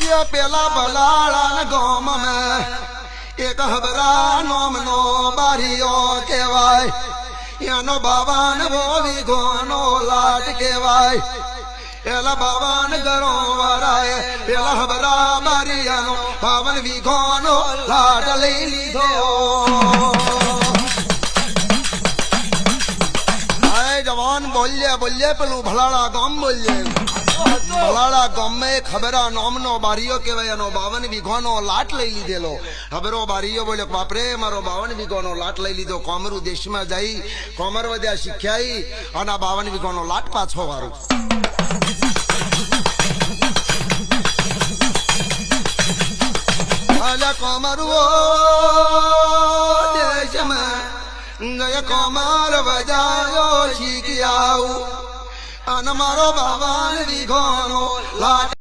ये पेला भलाड़ा गाम में एक हबरा नोम नो बारियो केवाय यानो बाबान वो भी गोनो लाट केवाय एला बाबान गरो वराय पेला हबरा बारियानो बावन भी गोनो लाट ले लीधो आए जवान बोलिए पेलू भलाड़ा गाम बोलिए भलाड़ा गाम में खबरा नोमनो बारियो केवायनो 52 वीघोनो लाट लई लीधेलो खबरो बारियो बोले बापरे मारो 52 वीघोनो लाट लई लीधो कोमरू देश में जाई कोमर वद्या शिख्याई अना 52 वीघोनो लाट पाछो वारो आला कोमरू देश में गय कोमर वजायो शिख्याऊ अन मारो 52 वीघोनो लाट